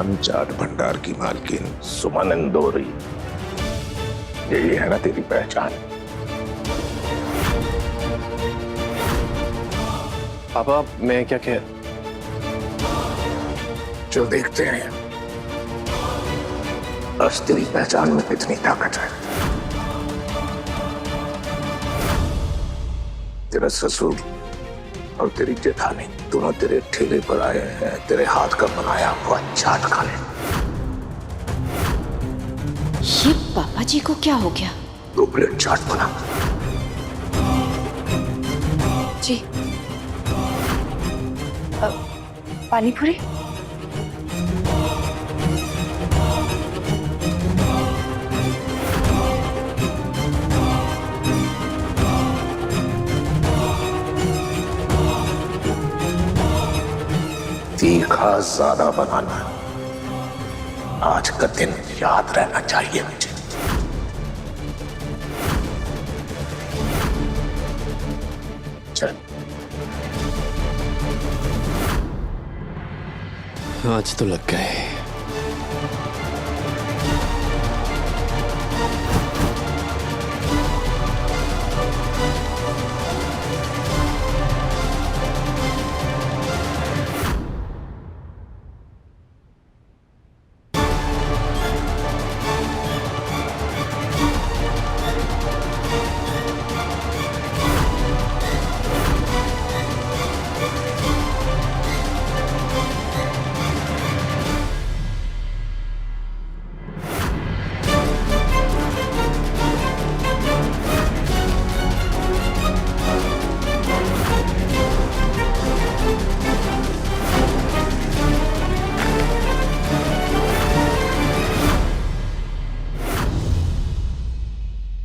राम चाट भंडार की मालकिन सुमन इंदौरी, यही है ना तेरी पहचान? पापा मैं क्या कह, जो देखते हैं बस तेरी पहचान में कितनी ताकत है। तेरा ससुर और तेरी जेठानी दोनों तेरे ठेले पर आए हैं तेरे हाथ का बनाया हुआ चाट खाने। ये पापा जी को क्या हो गया? 2 प्लेट चाट बना। जी पानी पूरी। तीखा ज्यादा बनाना, आज का दिन याद रहना चाहिए मुझे। चल आज तो लग गए।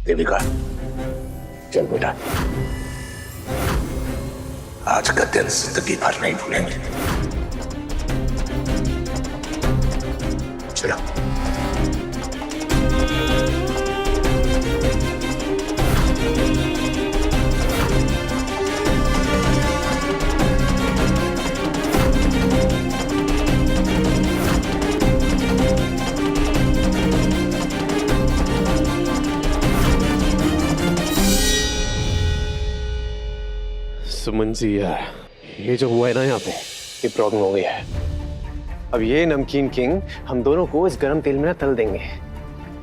देविका, चल बेटा, आज का दिन जिंदगी भर नहीं भूलेंगे। चलो। सुमन जी यार, ये जो हुआ है ना यहाँ पे, ये प्रॉब्लम हो गई है। अब ये नमकीन किंग हम दोनों को इस गरम तेल में ना तल देंगे,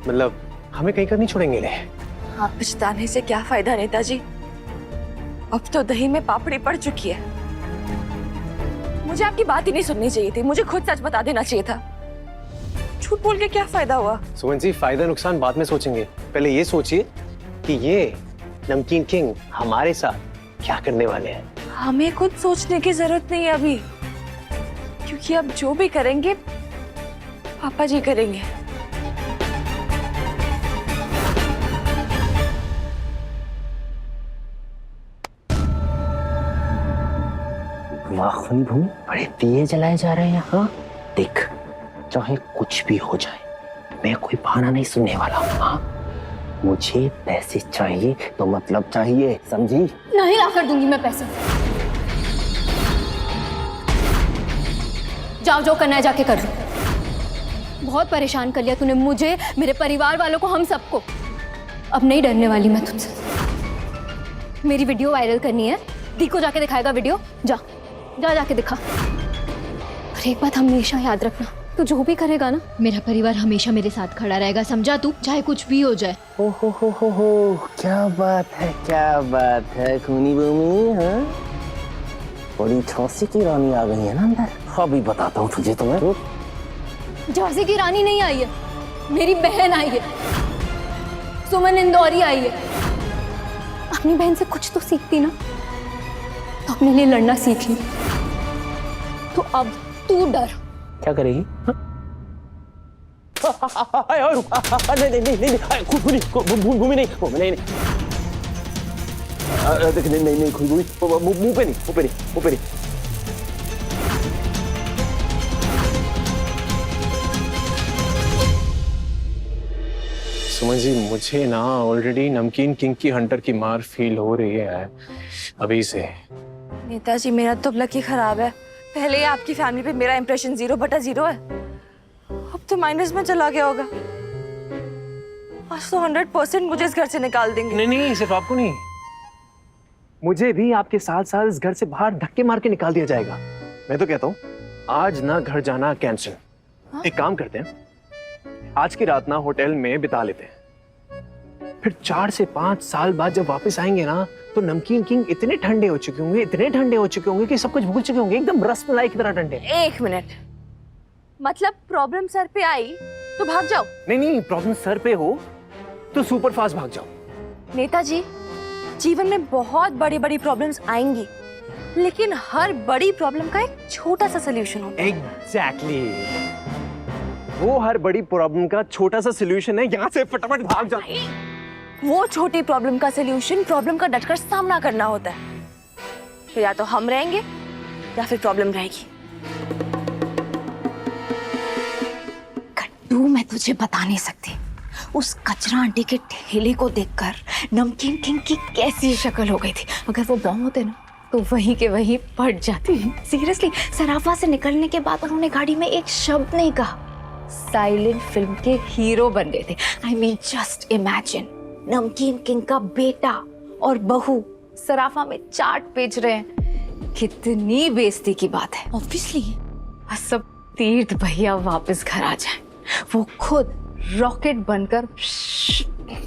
मतलब हमें कहीं का नहीं छोड़ेंगे। ले आप पछताने से क्या फायदा नेताजी, अब तो दही में पापड़ी पड़ चुकी है। मुझे आपकी बात ही नहीं सुननी चाहिए थी, मुझे खुद सच बता देना चाहिए था। झूठ बोल के क्या फायदा हुआ? सुमन जी, फायदा नुकसान बाद में सोचेंगे, पहले ये सोचिए कि ये नमकीन किंग हमारे साथ क्या करने वाले हैं। हमें खुद सोचने की जरूरत नहीं है अभी, क्योंकि अब जो भी करेंगे पापा जी करेंगे। वाह भूमि, बड़े दिए जलाए जा रहे हैं। हाँ देख, चाहे कुछ भी हो जाए मैं कोई बहाना नहीं सुनने वाला। हाँ मुझे पैसे चाहिए तो मतलब चाहिए, समझी? नहीं ला कर दूंगी मैं पैसे। जाओ जो करना है जाके कर लो। बहुत परेशान कर लिया तूने मुझे, मेरे परिवार वालों को, हम सबको। अब नहीं डरने वाली मैं तुझसे। मेरी वीडियो वायरल करनी है, दी को जाके दिखाएगा वीडियो। जा जा जाके दिखा। और एक बात हमेशा याद रखना, तू जो भी करेगा ना, मेरा परिवार हमेशा मेरे साथ खड़ा रहेगा, समझा तू? चाहे कुछ भी हो जाए। हो क्या बात है, क्या बात है खूनी भूमि। हाँ बड़ी झांसी की रानी आ गई है ना अंदर। अभी बताता हूँ तुझे। तो मैं झांसी की रानी नहीं आई है, मेरी बहन आई है, सुमन इंदौरी आई है। अपनी बहन से कुछ तो सीखती ना, तो अपने लिए लड़ना सीख ली। तो अब तू डर। क्या करेगी? नहीं भूमि नहीं, देख नहीं भूमि, मुंह पे नहीं। सुमन जी, मुझे ना ऑलरेडी नमकीन किंग की हंटर की मार फील हो रही है अभी से। नेताजी मेरा तो लक ही खराब है, पहले ही आपकी फैमिली पे मेरा इंप्रेशन 0/0 है। तो माइनस में चला गया होगा। आज तो 100% मुझे इस घर से निकाल देंगे। नहीं नहीं, सिर्फ आपको नहीं, मुझे भी आपके साथ साथ इस घर से बाहर धक्के मार के निकाल दिया जाएगा। मैं तो कहता हूँ आज ना घर जाना कैंसिल। एक काम करते हैं, आज की रात ना होटल में बिता लेते हैं, फिर 4 से 5 साल बाद जब वापस आएंगे ना तो नमकीन किंग इतने ठंडे हो चुके होंगे, इतने ठंडे हो चुके होंगे कि सब कुछ भूल चुके होंगे, एकदम रसमलाई की तरह ठंडे। 1 मिनट, मतलब प्रॉब्लम सर पे आई तो भाग जाओ? नहीं नहीं, प्रॉब्लम सर पे हो तो सुपर फास्ट भाग जाओ। नेताजी, जीवन में बहुत बड़ी बड़ी प्रॉब्लम्स आएंगी, लेकिन हर बड़ी प्रॉब्लम का एक छोटा सा सोल्यूशन होता है। एग्जैक्टली, वो हर बड़ी प्रॉब्लम का छोटा सा सोल्यूशन है। यहाँ से फटाफट भाग जाओ। वो छोटी प्रॉब्लम का सोल्यूशन प्रॉब्लम का डटकर सामना करना होता है। फिर या तो हम रहेंगे या फिर प्रॉब्लम रहेगी। कट्टू, मैं तुझे बता नहीं सकती उस कचरा आंटी के ठेले को देखकर नमकीन किंग की कैसी शक्ल हो गई थी। अगर वो बॉम्ब होते ना तो वहीं के वहीं फट जाती। सीरियसली, सराफा से निकलने के बाद उन्होंने गाड़ी में एक शब्द नहीं कहा, साइलेंट फिल्म के हीरो बन गए थे। आई मीन जस्ट इमेजिन, नमकीन किंग का बेटा और बहू सराफा में चाट बेच रहे हैं। कितनी बेइज्जती की बात है। ऑब्वियसली सब तीर्थ भैया वापस घर आ जाएं, वो खुद रॉकेट बनकर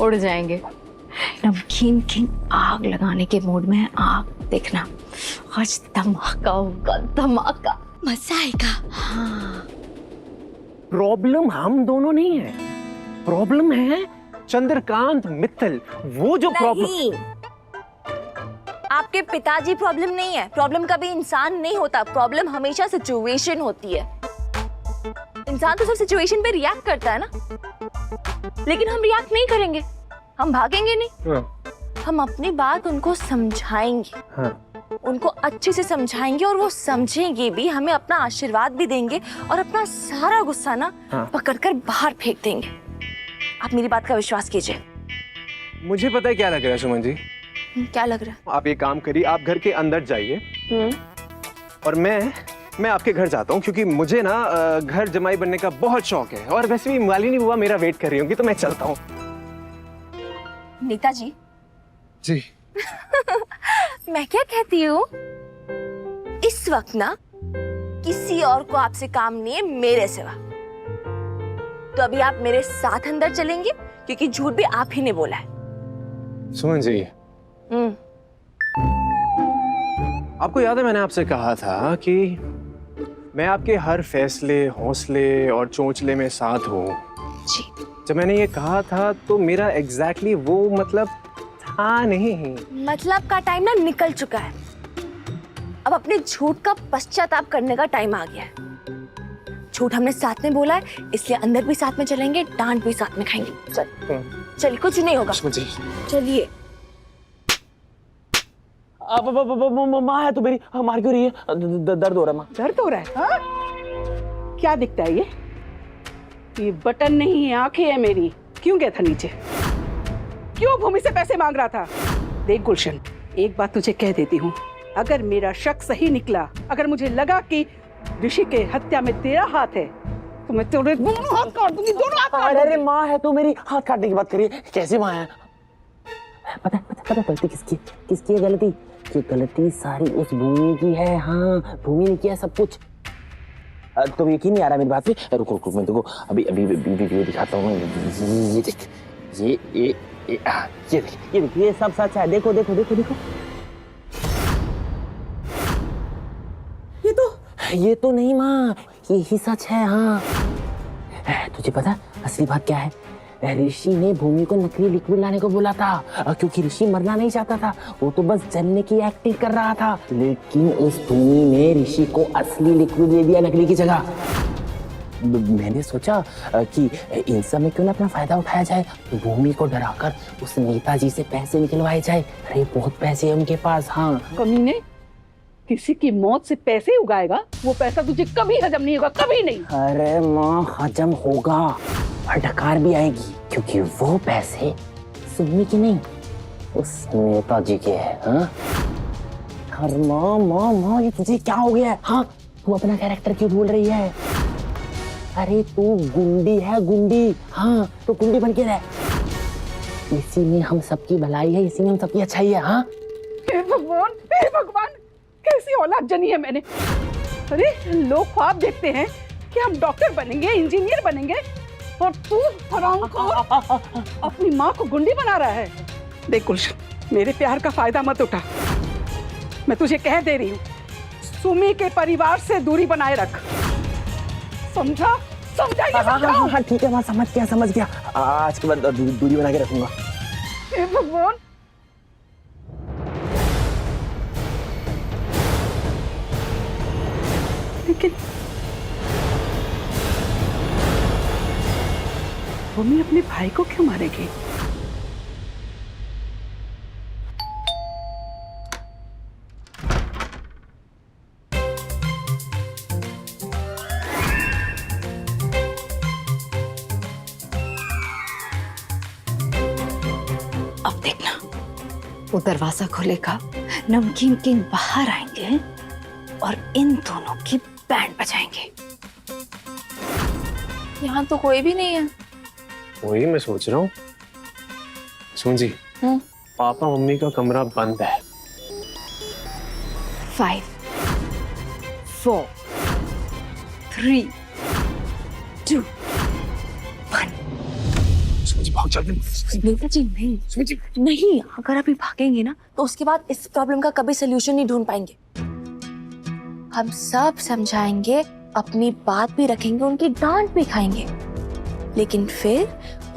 उड़ जाएंगे। नमकीन किंग आग लगाने के मूड में है। आग देखना, आज धमाका होगा, धमाका, मजा आएगा। हाँ, प्रॉब्लम हम दोनों नहीं है, प्रॉब्लम है चंद्रकांत मित्तल। वो जो प्रॉब्लम, नहीं, आपके पिताजी प्रॉब्लम नहीं है। प्रॉब्लम कभी इंसान नहीं होता, प्रॉब्लम हमेशा सिचुएशन होती है। इंसान तो सिर्फ सिचुएशन पे रिएक्ट करता है ना, लेकिन हम रिएक्ट नहीं करेंगे, हम भागेंगे नहीं। हम अपनी बात उनको समझाएंगे। हाँ। उनको अच्छे से समझाएंगे और वो समझेंगे भी, हमें अपना आशीर्वाद भी देंगे और अपना सारा गुस्सा ना पकड़कर बाहर फेंक देंगे। आप मेरी बात का विश्वास कीजिए। मुझे पता है क्या लग रहा है सुमन जी। क्या लग रहा है? आप ये काम करिए, आप घर के अंदर जाइए और मैं आपके घर जाता हूँ, क्योंकि मुझे ना घर जमाई बनने का बहुत शौक है। और वैसे भी मालिनी बुआ मेरा वेट कर रही होंगी, तो मैं चलता हूँ। नेताजी जी। मैं क्या कहती हूँ, इस वक्त ना किसी और को आपसे काम नहीं है मेरे सिवा। तो अभी आप मेरे साथ अंदर चलेंगे, क्योंकि झूठ भी आप ही ने बोला है। सुमन जी, आपको याद है मैंने आपसे कहा था कि मैं आपके हर फैसले, हौसले और चोंचले में साथ हूँ। जी। जब मैंने ये कहा था तो मेरा एग्जैक्टली वो मतलब था नहीं। मतलब का टाइम ना निकल चुका है। अब अपने झूठ का पश्चाताप करने का टाइम आ गया है। झूठ हमने साथ में बोला है, इसलिए अंदर भी साथ में चलेंगे, डांट भी साथ में खाएंगे। चलिए, कुछ नहीं होगा। चलिए। माँ है तो मेरी, मार क्यों रही है? दर्द हो रहा है माँ। दर्द हो रहा है? हाँ? क्या दिखता है ये बटन नहीं है, आंखें है मेरी। क्यों गया था नीचे? क्यों भूमि से पैसे मांग रहा था? देख गुलशन, एक बात तुझे कह देती हूँ, अगर मेरा शक सही निकला, अगर मुझे लगा कि ऋषि के हत्या में तेरा हाथ है, तो मैं तेरे दोनों हाथ काट दूंगी, दोनों हाथ काट दूंगी। अरे माँ है तो मेरी, हाथ काटने की बात करिए। कैसे माँ है? पता गलती किसकी है? गलती ये गलती सारी उस भूमि की है। हाँ, भूमि ने किया सब कुछ। तो यकीन नहीं आ रहा मेरी बात पे? रुको मैं देखो अभी वीडियो दिखाता हूँ। ये देख, ये देख, ये सब सच है। देखो ये तो नहीं माँ, यही सच है। हाँ, तुझे पता असली बात क्या है? ऋषि ने भूमि को नकली लिक्विड लाने को बोला था, क्योंकि ऋषि मरना नहीं चाहता था, वो तो बस जलने की एक्टिंग कर रहा था। लेकिन उस भूमि ने ऋषि को असली लिक्विड दे दिया नकली की जगह। मैंने सोचा कि इन सब में क्यों ना अपना फायदा उठाया जाए, भूमि को डराकर उस नेताजी से पैसे निकलवाए जाए। अरे बहुत पैसे है उनके पास। हाँ, कमीने, किसी की मौत से पैसे उगाएगा, वो पैसा तुझे कभी हजम नहीं होगा, कभी नहीं। अरे माँ, हजम होगा और डकार भी आएगी, क्योंकि वो पैसे सुम्मी की नहीं, उस नेताजी के हैं। हाँ? और माँ, ये तुझे क्या हो गया है? हाँ, तू अपना कैरेक्टर क्यों भूल रही है? अरे तू गुंडी है, गुंडी। हाँ तो गुंडी बन के रह, इसी में हम सबकी भलाई है, इसी में हम सबकी अच्छाई है। हाँ हे भगवान, कैसी औलाद जनी है मैंने। अरे लोग ख्वाब देखते हैं कि हम डॉक्टर बनेंगे, इंजीनियर बनेंगे, और तू हरामखोर अपनी माँ को गुंडी बना रहा है। देख गुलशन, मेरे प्यार का फायदा मत उठा। मैं तुझे कह दे रही हूँ, सुमी के परिवार से दूरी बनाए रख। समझा? समझा या समझाऊं? हाँ ठीक है माँ, समझ गया। आज के बाद दूरी बना के रखूंगा। हे भगवान। लेकिन भूमि अपने भाई को क्यों मारेगी? अब देखना, वो दरवाजा खोलेगा, नमकीन किंग बाहर आएंगे और इन दोनों की बैंड बजाएंगे। यहाँ तो कोई भी नहीं है। वही मैं सोच रहा हूँ। सुन जी, पापा मम्मी का कमरा बंद है। 5 4 3 2 1। सुमी जी भाग जल्दी। नेताजी नहीं, सुमी जी नहीं, अगर अभी भागेंगे ना तो उसके बाद इस प्रॉब्लम का कभी सोल्यूशन नहीं ढूंढ पाएंगे। हम सब समझाएंगे, अपनी बात भी रखेंगे, उनकी डांट भी खाएंगे, लेकिन फिर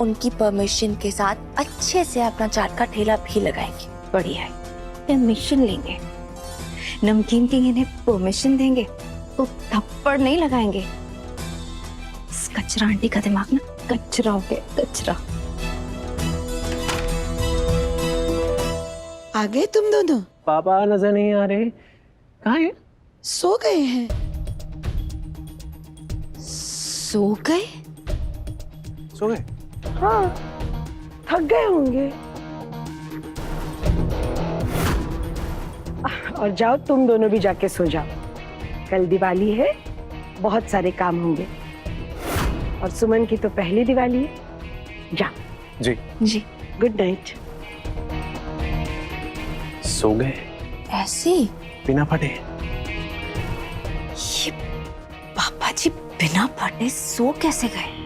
उनकी परमिशन के साथ अच्छे से अपना चाट का ठेला भी लगाएंगे। बढ़िया है, परमिशन लेंगे। नमकीन किंग इन्हें परमिशन देंगे तो थप्पड़ नहीं लगाएंगे। इस कचरा आंटी का दिमाग ना कचरा हो गया, कचरा। आ गए तुम दोनों? पापा नजर नहीं आ रहे, कहाँ है? सो गए हैं? सो गए? सो गए? हाँ, थक गए होंगे। और जाओ, तुम दोनों भी जाके सो जाओ। कल दिवाली है, बहुत सारे काम होंगे, और सुमन की तो पहली दिवाली है। जा। जी जी। Good night. सो गए ऐसे बिना फटे? ये पापा जी बिना फटे सो कैसे गए?